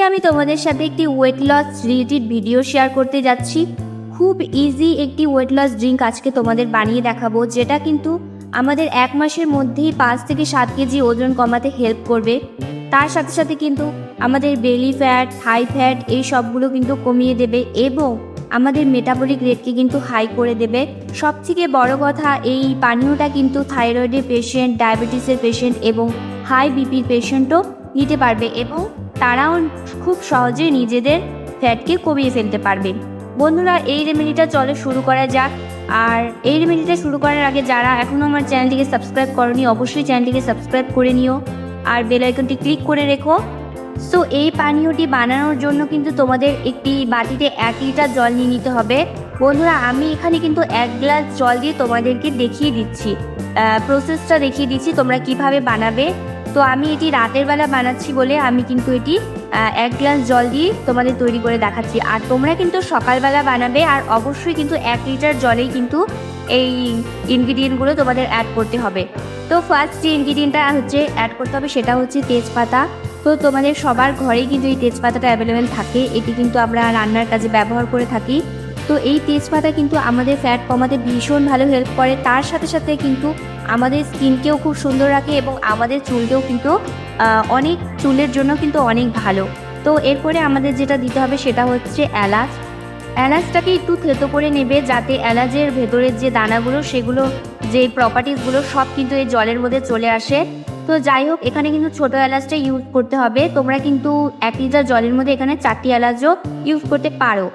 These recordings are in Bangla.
আমি তোমাদের সাথে একটি weight loss related video share করতে যাচ্ছি। খুব ইজি একটি ওয়েট লস ড্রিঙ্ক আজকে তোমাদের বানিয়ে দেখাবো, যেটা কিন্তু আমাদের 1 মাসের মধ্যেই 5 থেকে 7 কেজি ওজন কমাতে হেল্প করবে। তার সাথে সাথে কিন্তু আমাদের বেলি ফ্যাট, থাই ফ্যাট এই সবগুলো কিন্তু কমিয়ে দেবে এবং আমাদের মেটাবলিক রেটকে কিন্তু হাই করে দেবে। সবথেকে বড় কথা, এই পানীয়টা কিন্তু থাইরয়েডের পেশেন্ট, ডায়াবেটিসের পেশেন্ট এবং হাই বিপির পেশেন্টও নিতে পারবে এবং তারাও খুব সহজে নিজেদের ফ্যাটকে কমিয়ে ফেলতে পারবে। বন্ধুরা, এই রেমেডিটা চলো শুরু করা যাক। আর এই রেমেডিটা শুরু করার আগে যারা এখনও আমার চ্যানেলটিকে সাবস্ক্রাইব করনি, অবশ্যই চ্যানেলটিকে সাবস্ক্রাইব করে নিও আর বেল আইকনটি ক্লিক করে রেখো। সো এই পানীয়টি বানানোর জন্য কিন্তু তোমাদের একটি বাটিতে 1 লিটার জল নিয়ে নিতে হবে। বন্ধুরা, আমি এখানে কিন্তু 1 গ্লাস জল দিয়ে তোমাদেরকে দেখিয়ে দিচ্ছি, প্রসেসটা দেখিয়ে দিচ্ছি তোমরা কিভাবে বানাবে। তো আমি এটি রাতের বেলা বানাচ্ছি বলে আমি কিন্তু এটি 1 গ্লাস জল দিয়ে তোমাদের তৈরি করে দেখাচ্ছি। আর তোমরা কিন্তু সকালবেলা বানাবে আর অবশ্যই কিন্তু 1 লিটার জলেই কিন্তু এই ইনগ্রিডিয়েন্টগুলো তোমাদের অ্যাড করতে হবে। তো ফার্স্ট যে ইনগ্রিডিয়েন্টটা অ্যাড করতে হবে সেটা হচ্ছে তেজপাতা। তো তোমাদের সবার ঘরেই কিন্তু এই তেজপাতাটা অ্যাভেলেবেল থাকে, এটি কিন্তু আমরা রান্নার কাজে ব্যবহার করে থাকি। তো এই তেজপাতা কিন্তু আমাদের ফ্যাট কমাতে ভীষণ ভালো হেল্প করে। তার সাথে সাথে কিন্তু আমাদের স্কিনকেও খুব সুন্দর রাখে এবং আমাদের চুলকেও কিন্তু অনেক চুলের জন্য কিন্তু অনেক ভালো। তো এরপরে আমাদের যেটা দিতে হবে সেটা হচ্ছে এলাচ। এলাচটাকে একটু থেতো করে নেবে, যাতে এলাচের ভেতরের যে দানাগুলো, সেগুলো যে প্রপার্টিসগুলো সব কিন্তু এই জলের মধ্যে চলে আসে। তো যাই হোক, এখানে কিন্তু ছোটো এলাচটা ইউজ করতে হবে। তোমরা কিন্তু 1 লিটার জলের মধ্যে এখানে 4টি এলাচও ইউজ করতে পারো।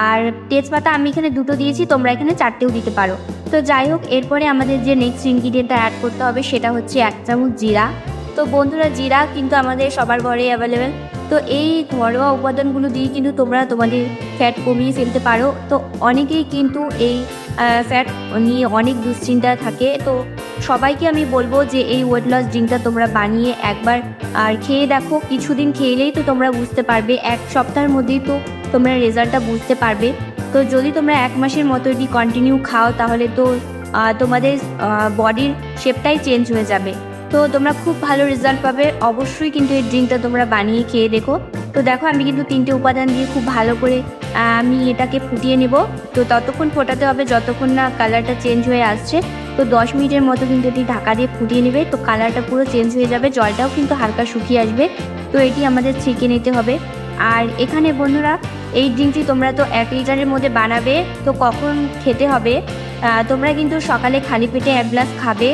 আর তেজপাতা আমি এখানে 2টো দিয়েছি, তোমরা এখানে 4টেও দিতে পারো। তো যাই হোক, এরপরে আমাদের যে নেক্সট ইনগ্রিডিয়েন্টটা অ্যাড করতে হবে সেটা হচ্ছে 1 চামচ জিরা। তো বন্ধুরা, জিরা কিন্তু আমাদের সবার ঘরে অ্যাভেলেবেল। তো এই ঘরোয়া উপাদানগুলো দিয়ে কিন্তু তোমরা তোমাদের ফ্যাট কমিয়ে ফেলতে পারো। তো অনেকেই কিন্তু এই ফ্যাট নিয়ে অনেক দুশ্চিন্তা থাকে। তো সবাইকে আমি বলবো যে এই ওয়েট লস ড্রিঙ্কটা তোমরা বানিয়ে একবার আর খেয়ে দেখো। কিছুদিন খেলেই তো তোমরা বুঝতে পারবে, 1 সপ্তাহের মধ্যেই তো তোমরা রেজাল্টটা বুঝতে পারবে। তো যদি তোমরা 1 মাসের মতো এটি কন্টিনিউ খাও, তাহলে তো তোমাদের বডির শেপটাই চেঞ্জ হয়ে যাবে। তো তোমরা খুব ভালো রেজাল্ট পাবে। অবশ্যই কিন্তু এই ড্রিঙ্কটা তোমরা বানিয়ে খেয়ে দেখো। তো দেখো, আমি কিন্তু 3টে উপাদান দিয়ে খুব ভালো করে আমি এটাকে ফুটিয়ে নেব। তো ততক্ষণ ফোটাতে হবে যতক্ষণ না কালারটা চেঞ্জ হয়ে আসছে। তো 10 মিনিটের মতো কিন্তু এটি ঢাকা দিয়ে ফুটিয়ে নেবে। তো কালারটা পুরো চেঞ্জ হয়ে যাবে, জলটাও কিন্তু হালকা শুকিয়ে আসবে। তো এটি আমাদের ছেঁকে নিতে হবে। আর এখানে বন্ধুরা, এই ড্রিঙ্কটি তোমরা তো 1 লিটারের মধ্যে বানাবে। তো কখন খেতে হবে, তোমরা কিন্তু সকালে খালি পেটে 1 গ্লাস খাবে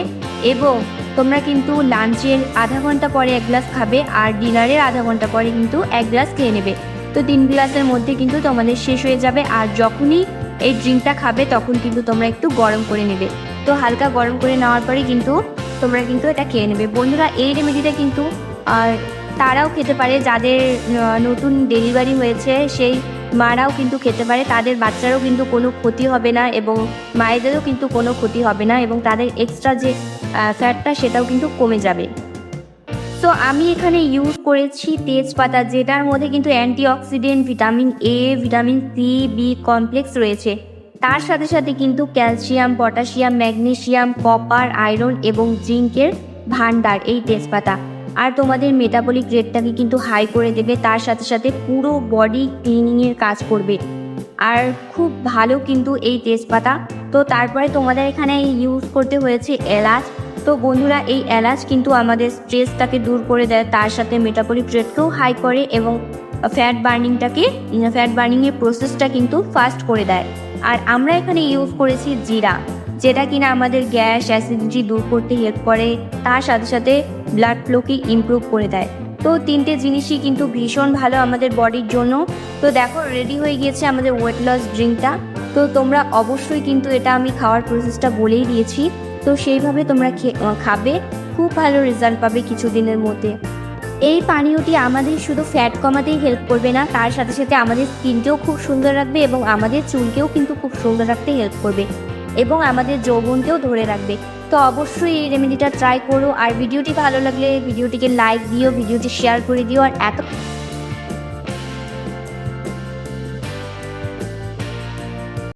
এবং তোমরা কিন্তু লাঞ্চের আধা ঘন্টা পরে 1 গ্লাস খাবে আর ডিনারের আধা ঘন্টা পরে কিন্তু 1 গ্লাস খেয়ে নেবে। তো 3 গ্লাসের মধ্যে কিন্তু তোমাদের শেষ হয়ে যাবে। আর যখনই এই ড্রিঙ্কটা খাবে তখন কিন্তু তোমরা একটু গরম করে নেবে। তো হালকা গরম করে নেওয়ার পরে কিন্তু তোমরা কিন্তু এটা খেয়ে নেবে। বন্ধুরা, এই রেমেডিটা কিন্তু তারাও খেতে পারে, যাদের নতুন ডেলিভারি হয়েছে সেই মারাও কিন্তু খেতে পারে। তাদের বাচ্চারও কিন্তু কোনো ক্ষতি হবে না এবং মায়েদেরও কিন্তু কোনো ক্ষতি হবে না এবং তাদের এক্সট্রা যে ফ্যাটটা সেটাও কিন্তু কমে যাবে। তো আমি এখানে ইউজ করেছি তেজপাতা, যেটার মধ্যে কিন্তু antioxidant, vitamin A, vitamin C, B complex রয়েছে। তার সাথে সাথে কিন্তু calcium, potassium, magnesium, copper, iron এবং জিঙ্কের ভান্ডার এই তেজপাতা। আর তোমাদের মেটাবলিক রেটটাকে কিন্তু হাই করে দেবে। তার সাথে সাথে পুরো বডি ক্লিনিংয়ের কাজ করবে। আর খুব ভালো কিন্তু এই তেজপাতা। তো তারপরে তোমাদের এখানে ইউজ করতে হয়েছে এলাচ। তো বন্ধুরা, এই এলাচ কিন্তু আমাদের স্ট্রেসটাকে দূর করে দেয়, তার সাথে মেটাবলিক রেটকেও হাই করে এবং ফ্যাট বার্নিংয়ের প্রসেসটা কিন্তু ফাস্ট করে দেয়। আর আমরা এখানে ইউজ করেছি জিরা, যেটা কিনা আমাদের গ্যাস, অ্যাসিডিটি দূর করতে হেল্প করে, তার সাথে সাথে ব্লাড ফ্লোকে ইমপ্রুভ করে দেয়। তো 3টে জিনিসই কিন্তু ভীষণ ভালো আমাদের বডির জন্য। তো দেখো, রেডি হয়ে গিয়েছে আমাদের ওয়েট লস ড্রিঙ্কটা। তো তোমরা অবশ্যই কিন্তু এটা আমি খাওয়ার প্রসেসটা বলেই দিয়েছি। তো সেইভাবে তোমরা খাবে, খুব ভালো রেজাল্ট পাবে কিছুদিনের মধ্যে। এই পানীয়টি আমাদের শুধু ফ্যাট কমাতেই হেল্প করবে না, তার সাথে সাথে আমাদের স্কিনকেও খুব সুন্দর রাখবে এবং আমাদের চুলকেও কিন্তু খুব সুন্দর রাখতে হেল্প করবে এবং আমাদের যৌবনকেও ধরে রাখবে। তো অবশ্যই এই রেমেডিটা ট্রাই করো। আর ভিডিওটি ভালো লাগলে ভিডিওটিকে লাইক দিও, ভিডিওটি শেয়ার করে দিও। আর